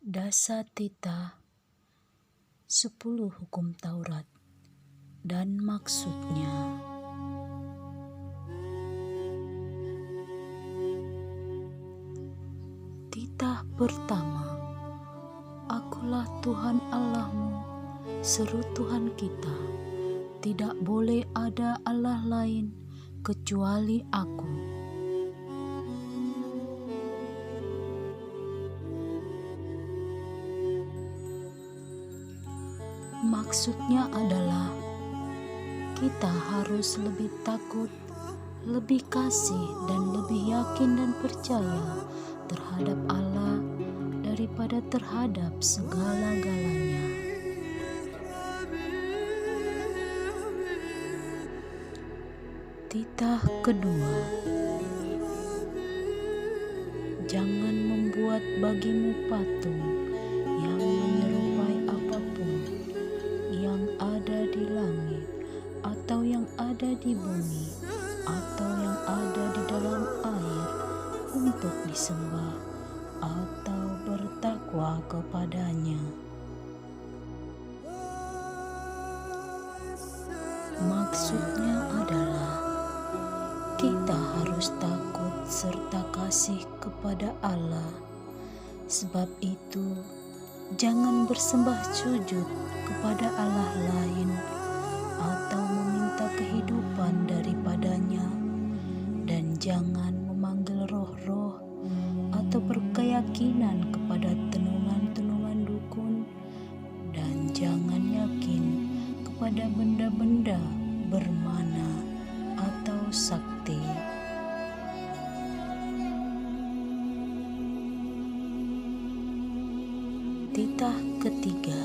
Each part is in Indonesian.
Dasatita 10 Hukum Taurat dan maksudnya. Titah pertama. Akulah Tuhan Allahmu, seru Tuhan kita. Tidak boleh ada Allah lain kecuali Aku. Maksudnya adalah kita harus lebih takut, lebih kasih, dan lebih yakin dan percaya terhadap Allah daripada terhadap segala-galanya. Titah kedua. Jangan membuat bagimu patung yang menyerupai apapun yang ada di langit, atau yang ada di bumi, atau yang ada di dalam air, untuk disembah atau bertakwa kepadanya. Maksudnya adalah kita harus takut serta kasih kepada Allah. Sebab itu, jangan bersembah sujud kepada Allah lain atau meminta kehidupan daripadanya, dan jangan memanggil roh-roh atau berkeyakinan kepada tenungan-tenungan dukun, dan jangan yakin kepada benda-benda bermana atau sakti. Titah ketiga.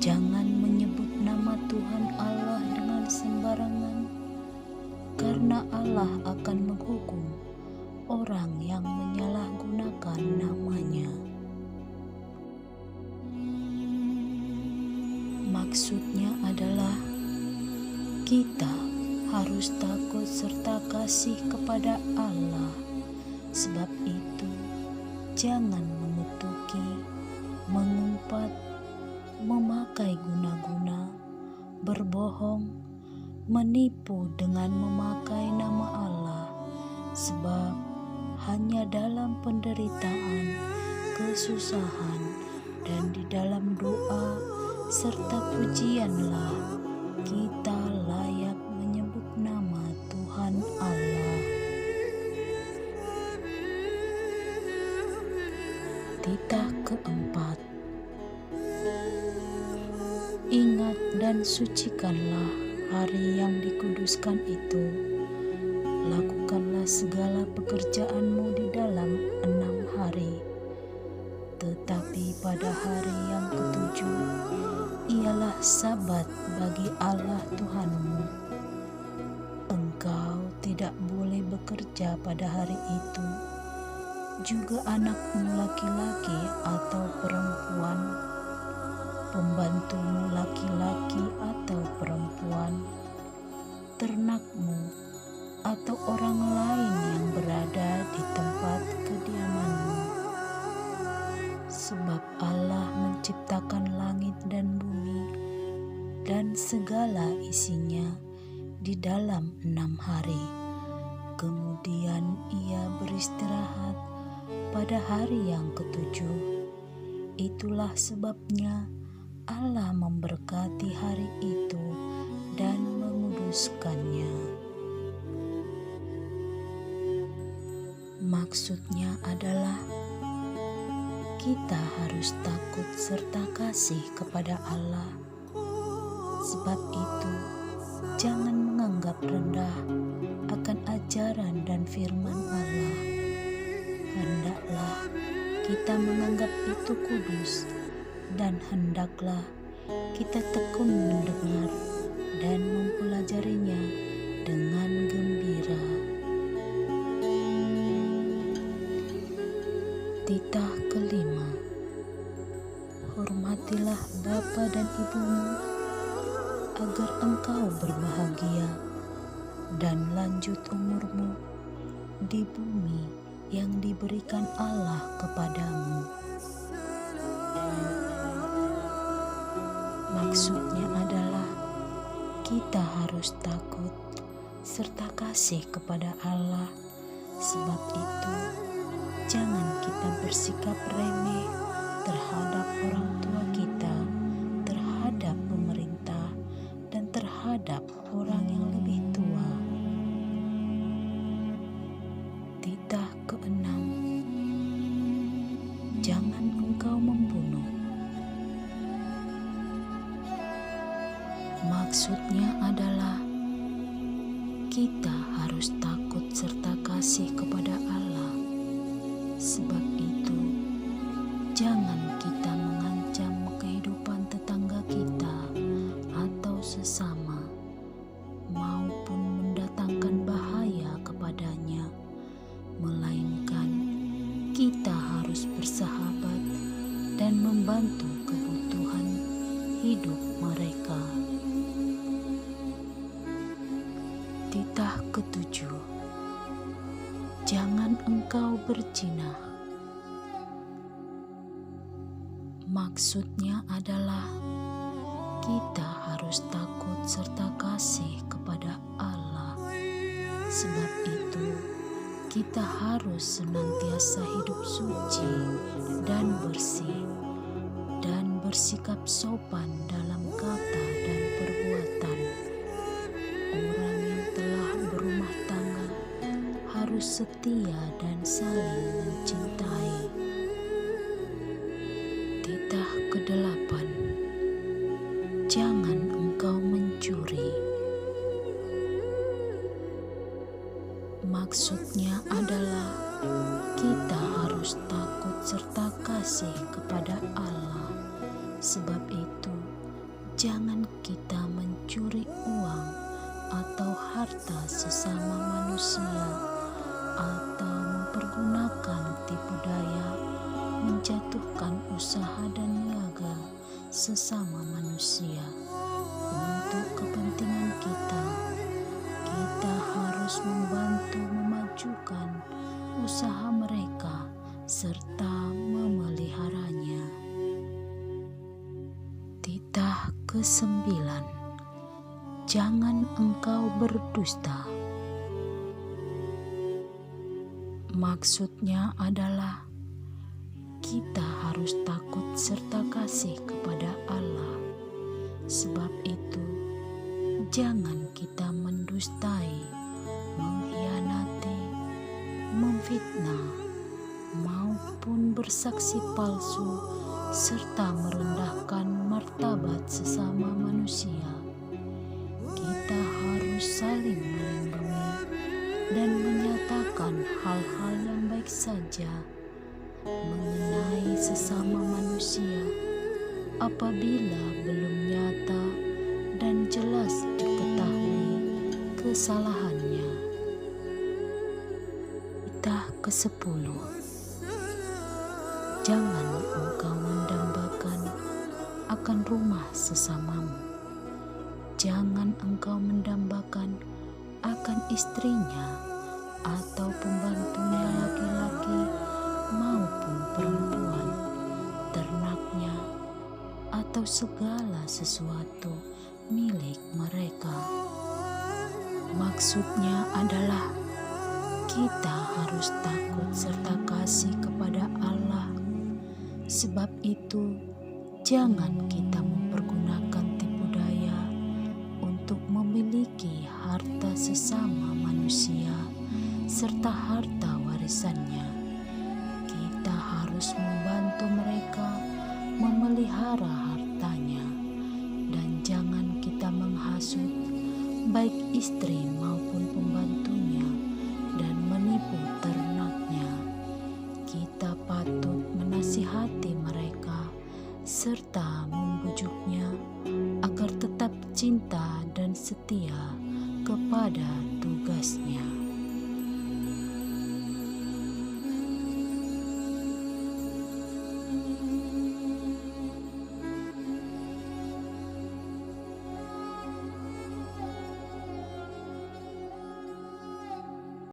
Jangan menyebut nama Tuhan Allah dengan sembarangan, karena Allah akan menghukum orang yang menyalahgunakan namanya. Maksudnya adalah kita harus takut serta kasih kepada Allah. Sebab itu, jangan mengutuki, mengumpat, memakai guna-guna, berbohong, menipu dengan memakai nama Allah. Sebab hanya dalam penderitaan, kesusahan, dan di dalam doa serta pujianlah kita layak menyebut nama Tuhan Allah. Titah keempat. Ingat dan sucikanlah hari yang dikuduskan itu. Lakukanlah segala pekerjaanmu di dalam 6 hari. Tetapi pada hari yang ketujuh, ialah Sabat bagi Allah Tuhanmu. Engkau tidak boleh bekerja pada hari itu, juga anakmu laki-laki atau perempuan, pembantumu laki-laki atau perempuan, ternakmu, atau orang lain yang berada di tempat kediamanmu. Sebab Allah menciptakan langit dan bumi dan segala isinya di dalam 6 hari. Kemudian Ia beristirahat pada hari yang ketujuh. Itulah sebabnya Allah memberkati hari itu dan menguduskannya. Maksudnya adalah kita harus takut serta kasih kepada Allah. Sebab itu, jangan menganggap rendah akan ajaran dan firman Allah. Hendaklah kita menganggap itu kudus, dan hendaklah kita tekun mendengar dan mempelajarinya dengan gembira. Titah kelima. Hormatilah bapa dan ibumu, agar engkau berbahagia dan lanjut umurmu di bumi yang diberikan Allah kepadamu. Maksudnya adalah kita harus takut serta kasih kepada Allah. Sebab itu, jangan kita bersikap remeh terhadap orang tua kita, terhadap pemerintah, dan terhadap orang yang lebih tua. Titah keenam, jangan engkau membunuh. Maksudnya adalah kita harus takut serta kasih kepada Allah. Sebab itu, jangan kita mengancam kehidupan tetangga kita atau sesama, maupun mendatangkan bahaya kepadanya, melainkan kita harus bersahabat dan membantu kebutuhan hidup mereka. Titah ketujuh, jangan engkau berzina. Maksudnya adalah kita harus takut serta kasih kepada Allah. Sebab itu, kita harus senantiasa hidup suci dan bersih, dan bersikap sopan dalam kata dan perbuatan. Orang yang telah berumah tangga harus setia dan saling mencintai. Titah kedelapan, jangan engkau mencuri. Maksudnya adalah kita harus takut serta kasih kepada Allah. Sebab itu, jangan kita mencuri uang atau harta sesama manusia, atau mempergunakan tipu daya menjatuhkan usaha dan niaga sesama manusia untuk kepentingan kita. Kita harus membantu memajukan usaha mereka serta memeliharanya. Titah ke-9, jangan engkau berdusta. Maksudnya adalah kita harus takut serta kasih kepada Allah. Sebab itu, jangan kita mendustai, mengkhianati, memfitnah, maupun bersaksi palsu, serta merendahkan martabat sesama manusia. Kita harus saling melindungi dan menyatakan hal-hal yang baik saja mengenai sesama manusia apabila belum nyata dan jelas diketahui kesalahannya. Titah ke-10, jangan engkau mendambakan akan rumah sesamamu. Jangan engkau mendambakan akan istrinya atau pembantunya laki-laki maupun perempuan, ternaknya, atau segala sesuatu milik mereka. Maksudnya adalah kita harus takut serta kasih kepada Allah. Sebab itu, jangan kita mempergunakan tipu daya untuk memiliki harta sesama manusia serta harta warisannya. Kita harus membantu mereka memelihara hartanya, dan jangan kita menghasut baik istri maupun pembantunya dan menipu ternaknya. Kita patut menasihati mereka serta membujuknya agar tetap cinta dan setia kepada tugasnya.